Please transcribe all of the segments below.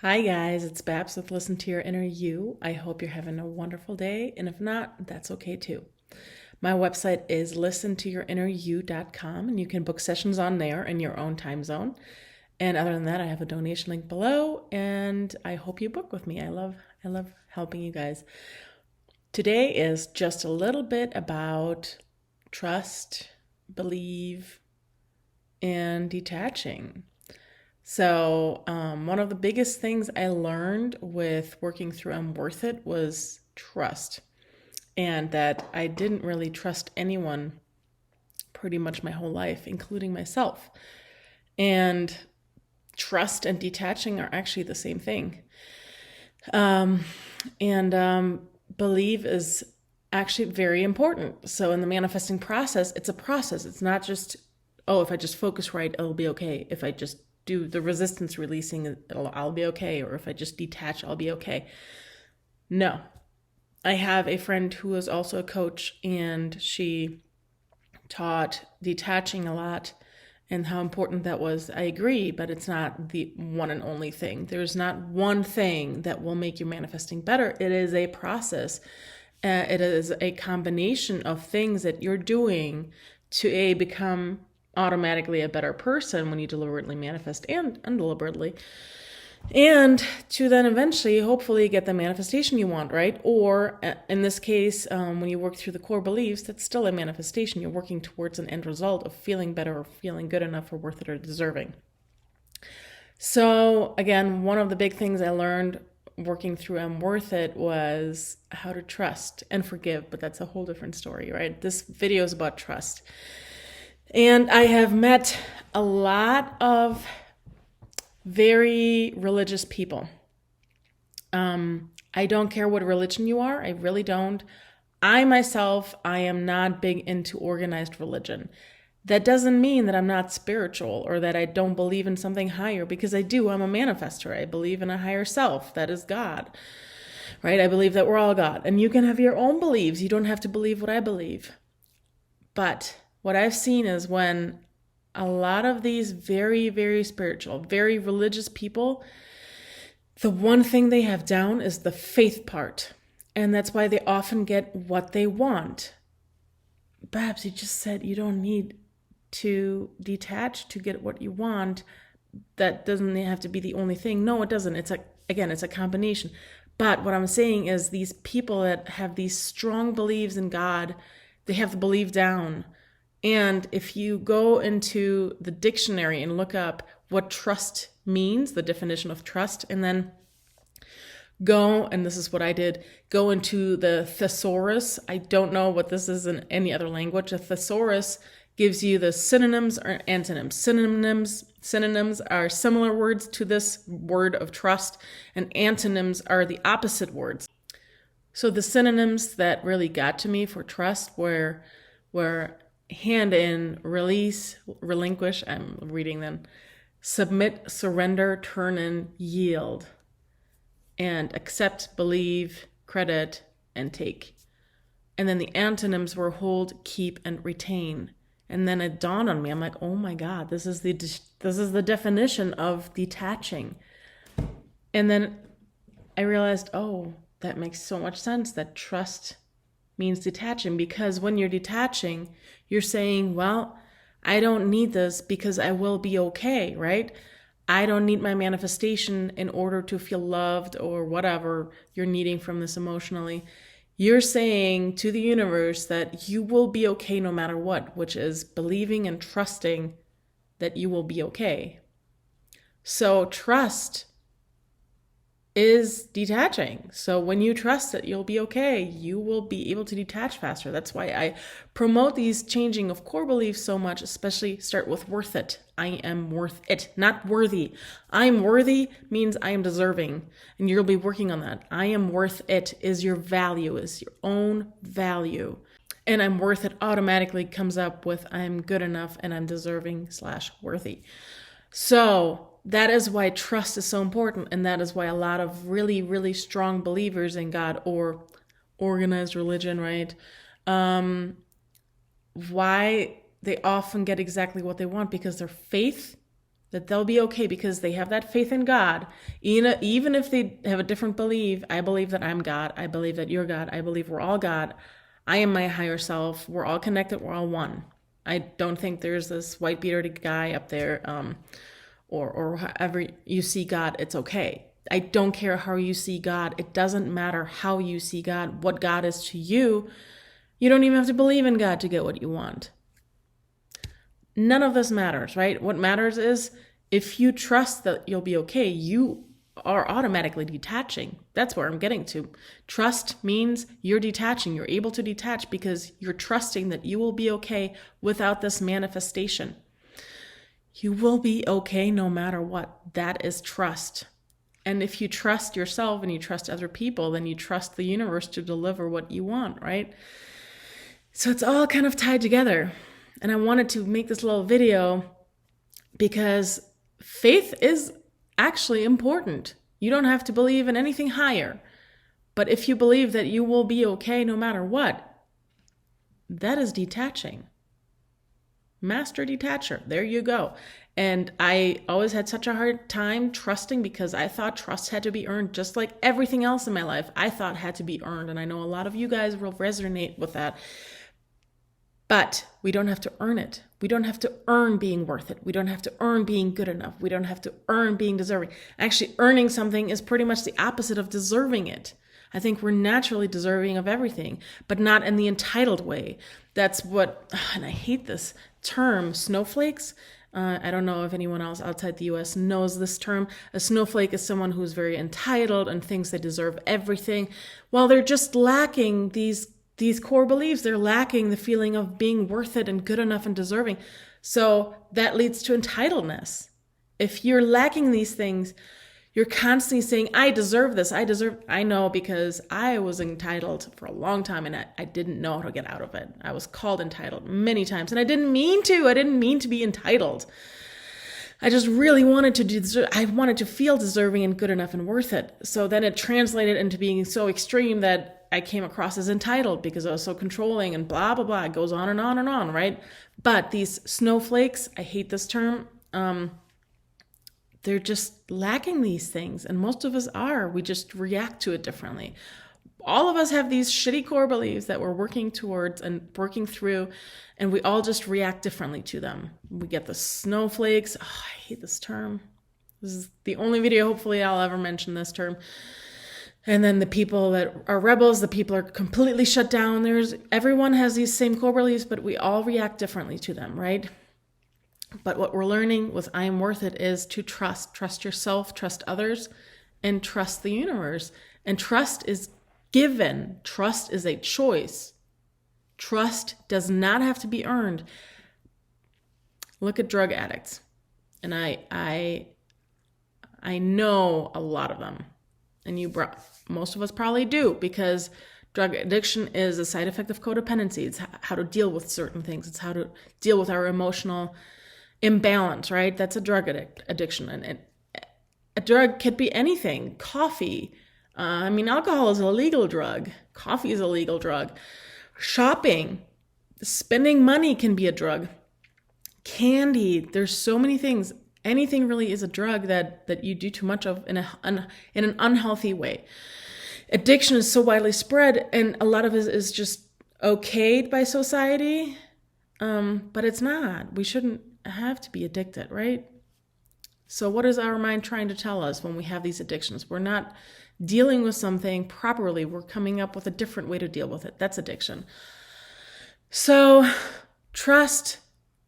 Hi guys, it's Babs with Listen to Your Inner You. I hope you're having a wonderful day, and if not, that's okay too. My website is listentoyourinneryou.com, and you can book sessions on there in your own time zone. And other than that, I have a donation link below, and I hope you book with me. I love helping you guys. Today is just a little bit about trust, believe, and detaching. So, one of the biggest things I learned with working through I'm Worth It was trust, and that I didn't really trust anyone pretty much my whole life, including myself. And trust and detaching are actually the same thing. And believe is actually very important. So, in the manifesting process, it's a process. It's not just, oh, if I just focus right, it'll be okay. If I just do the resistance releasing, I'll be okay. Or if I just detach, I'll be okay. No. I have a friend who is also a coach, and she taught detaching a lot and how important that was. I agree, but it's not the one and only thing. There's not one thing that will make your manifesting better. It is a process. It is a combination of things that you're doing to become automatically a better person when you deliberately manifest and undeliberately, and to then eventually hopefully get the manifestation you want, right? Or in this case, when you work through the core beliefs, that's still a manifestation. You're working towards an end result of feeling better or feeling good enough or worth it or deserving. So again, one of the big things I learned working through I'm Worth It was how to trust and forgive, but that's a whole different story, right? This video is about trust. And I have met a lot of very religious people. I don't care what religion you are. I really don't. I myself, I am not big into organized religion. That doesn't mean that I'm not spiritual or that I don't believe in something higher, because I do. I'm a manifester. I believe in a higher self. That is God, right? I believe that we're all God. And you can have your own beliefs. You don't have to believe what I believe. But what I've seen is when a lot of these very, very spiritual, very religious people, the one thing they have down is the faith part. And that's why they often get what they want. Babs, you just said you don't need to detach to get what you want. That doesn't have to be the only thing. No, it doesn't. It's a combination. But what I'm saying is these people that have these strong beliefs in God, they have the belief down. And if you go into the dictionary and look up what trust means, the definition of trust, and then go, and this is what I did, go into the thesaurus. I don't know what this is in any other language. A thesaurus gives you the synonyms or antonyms. Synonyms are similar words to this word of trust, and antonyms are the opposite words. So the synonyms that really got to me for trust were hand in, release, relinquish, I'm reading them, submit, surrender, turn in, yield, and accept, believe, credit, and take. And then the antonyms were hold, keep, and retain. And then it dawned on me, I'm like, oh my God, this is the definition of detaching. And then I realized, oh, that makes so much sense, that trust means detaching, because when you're detaching, you're saying, well, I don't need this because I will be okay, right? I don't need my manifestation in order to feel loved or whatever you're needing from this emotionally. You're saying to the universe that you will be okay no matter what, which is believing and trusting that you will be okay. So trust is detaching. So when you trust that you'll be okay, you will be able to detach faster. That's why I promote these changing of core beliefs so much, especially start with worth it. I am worth it, not worthy. I'm worthy means I am deserving, and you'll be working on that. I am worth it is your value, is your own value. And I'm worth it automatically comes up with I'm good enough and I'm deserving / worthy. So that is why trust is so important, and that is why a lot of really, really strong believers in God or organized religion, right? Why they often get exactly what they want, because their faith that they'll be okay because they have that faith in God. Even if they have a different belief, I believe that I'm God. I believe that you're God. I believe we're all God. I am my higher self. We're all connected. We're all one. I don't think there's this white bearded guy up there, or however you see God, it's okay. I don't care how you see God. It doesn't matter how you see God, what God is to you. You don't even have to believe in God to get what you want. None of this matters, right? What matters is if you trust that you'll be okay, you are automatically detaching. That's where I'm getting to. Trust means you're detaching. You're able to detach because you're trusting that you will be okay without this manifestation. You will be okay no matter what. That is trust. And if you trust yourself and you trust other people, then you trust the universe to deliver what you want, right? So it's all kind of tied together. And I wanted to make this little video because faith is actually important. You don't have to believe in anything higher. But if you believe that you will be okay no matter what, that is detaching. Master detacher. There you go. And I always had such a hard time trusting because I thought trust had to be earned, just like everything else in my life I thought had to be earned. And I know a lot of you guys will resonate with that. But we don't have to earn it. We don't have to earn being worth it. We don't have to earn being good enough. We don't have to earn being deserving. Actually, earning something is pretty much the opposite of deserving it. I think we're naturally deserving of everything, but not in the entitled way. That's what, and I hate this term, snowflakes. I don't know if anyone else outside the US knows this term. A snowflake is someone who's very entitled and thinks they deserve everything. Well, they're just lacking these core beliefs. They're lacking the feeling of being worth it and good enough and deserving. So that leads to entitledness. If you're lacking these things, you're constantly saying, I deserve this. I know because I was entitled for a long time and I didn't know how to get out of it. I was called entitled many times and I didn't mean to. I didn't mean to be entitled. I just really wanted to I wanted to feel deserving and good enough and worth it. So then it translated into being so extreme that I came across as entitled because I was so controlling and blah, blah, blah. It goes on and on and on, right? But these snowflakes, I hate this term, they're just lacking these things. And most of us are. We just react to it differently. All of us have these shitty core beliefs that we're working towards and working through, and we all just react differently to them. We get the snowflakes. Oh, I hate this term. This is the only video, hopefully, I'll ever mention this term. And then the people that are rebels, the people are completely shut down. Everyone has these same core beliefs, but we all react differently to them, right? But what we're learning with I Am Worth It is to trust. Trust yourself, trust others, and trust the universe. And trust is given. Trust is a choice. Trust does not have to be earned. Look at drug addicts. And I know a lot of them. And most of us probably do, because drug addiction is a side effect of codependency. It's how to deal with certain things. It's how to deal with our emotional imbalance, right? That's a drug addiction. And a drug could be anything. Coffee. Alcohol is a legal drug. Coffee is a legal drug. Shopping. Spending money can be a drug. Candy. There's so many things. Anything really is a drug that you do too much of in an unhealthy way. Addiction is so widely spread, and a lot of it is just okayed by society, but it's not. We shouldn't have to be addicted, right? So what is our mind trying to tell us when we have these addictions? We're not dealing with something properly. We're coming up with a different way to deal with it. That's addiction. So trust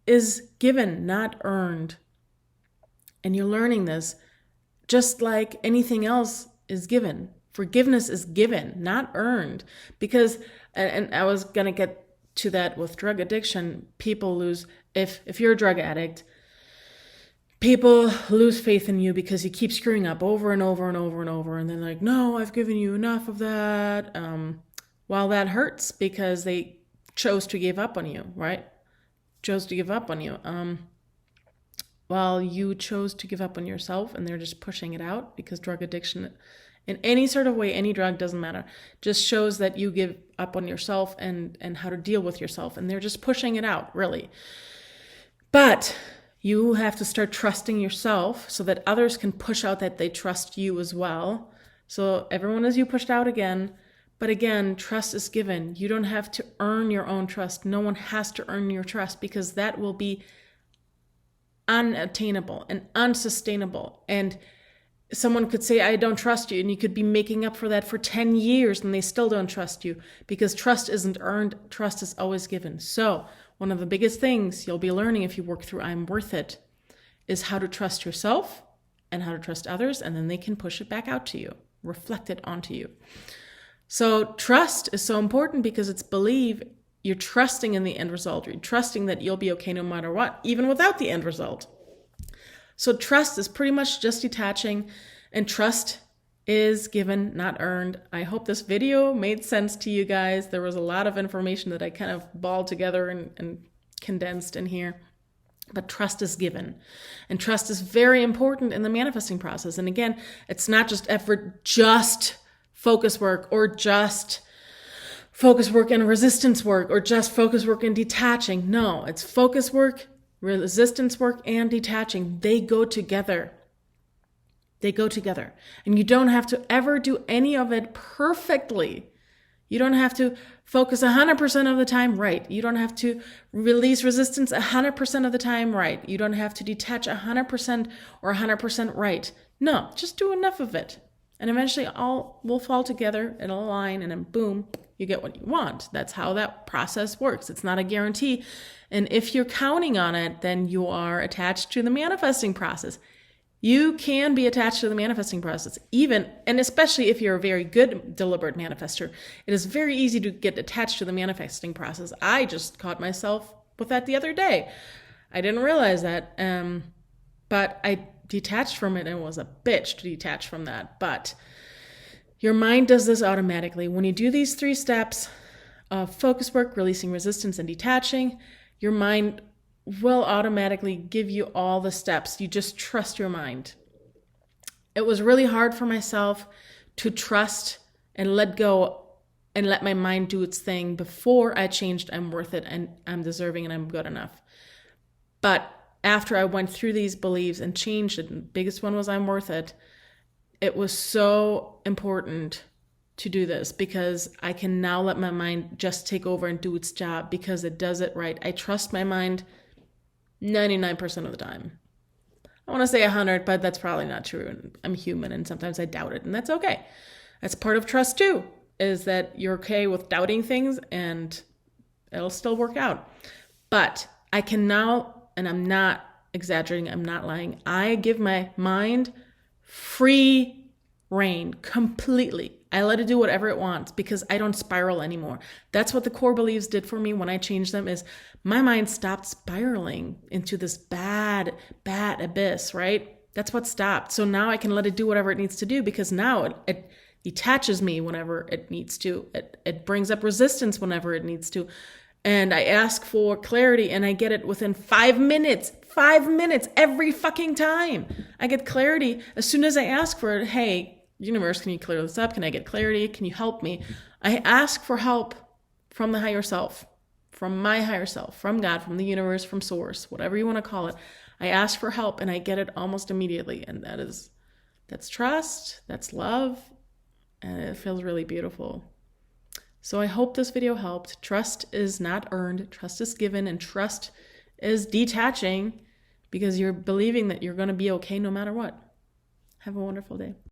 is given, not earned. And you're learning this just like anything else is given. Forgiveness is given, not earned. Because, and I was going to get to that with drug addiction, people lose, if you're a drug addict, people lose faith in you because you keep screwing up over and over and over and over. And they're like, no, I've given you enough of that. Well, that hurts because they chose to give up on you, right? Chose to give up on you. Well, you chose to give up on yourself, and they're just pushing it out, because drug addiction, in any sort of way, any drug, doesn't matter, just shows that you give up on yourself and how to deal with yourself, and they're just pushing it out, really. But You have to start trusting yourself so that others can push out that they trust you as well. So everyone is you pushed out again. But again, trust is given. You don't have to earn your own trust. No one has to earn your trust, because that will be unattainable and unsustainable. And someone could say, I don't trust you. And you could be making up for that for 10 years and they still don't trust you, because trust isn't earned. Trust is always given. So one of the biggest things you'll be learning if you work through I'm Worth It is how to trust yourself and how to trust others. And then they can push it back out to you, reflect it onto you. So trust is so important because it's believe. You're trusting in the end result. You're trusting that you'll be okay no matter what, even without the end result. So trust is pretty much just detaching, and trust is given, not earned. I hope this video made sense to you guys. There was a lot of information that I kind of balled together and condensed in here. But trust is given. And trust is very important in the manifesting process. And again, it's not just effort, just focus work, or just focus work and resistance work, or just focus work and detaching. No, it's focus work, resistance work, and detaching. They go together. They go together. And you don't have to ever do any of it perfectly. You don't have to focus 100% of the time right. You don't have to release resistance 100% of the time right. You don't have to detach 100% or 100% right. No, just do enough of it. And eventually all will fall together, it'll align, and then boom, you get what you want. That's how that process works. It's not a guarantee. And if you're counting on it, then you are attached to the manifesting process. You can be attached to the manifesting process, even, and especially if you're a very good, deliberate manifester, it is very easy to get attached to the manifesting process. I just caught myself with that the other day. I didn't realize that, but I detached from it, and it was a bitch to detach from that. But your mind does this automatically. When you do these 3 steps of focus work, releasing resistance, and detaching, your mind will automatically give you all the steps. You just trust your mind. It was really hard for myself to trust and let go and let my mind do its thing before I changed I'm worth it and I'm deserving and I'm good enough. But after I went through these beliefs and changed it, and the biggest one was I'm worth it, it was so important to do this, because I can now let my mind just take over and do its job, because it does it right. I trust my mind 99% of the time. I want to say 100, but that's probably not true. I'm human and sometimes I doubt it, and that's okay. That's part of trust too, is that you're okay with doubting things and it'll still work out. But I can now, and I'm not exaggerating, I'm not lying, I give my mind free reign completely. I let it do whatever it wants, because I don't spiral anymore. That's what the core beliefs did for me when I changed them, is my mind stopped spiraling into this bad abyss, right? That's what stopped. So now I can let it do whatever it needs to do, because now it detaches me whenever it needs to. It brings up resistance whenever it needs to. And I ask for clarity and I get it within 5 minutes. 5 minutes every fucking time. I get clarity as soon as I ask for it. Hey, universe, can you clear this up? Can I get clarity? Can you help me? I ask for help from the higher self, from my higher self, from God, from the universe, from source, whatever you want to call it. I ask for help and I get it almost immediately. And that's trust, that's love, and it feels really beautiful. So I hope this video helped. Trust is not earned, trust is given, and trust is detaching, because you're believing that you're going to be okay no matter what. Have a wonderful day.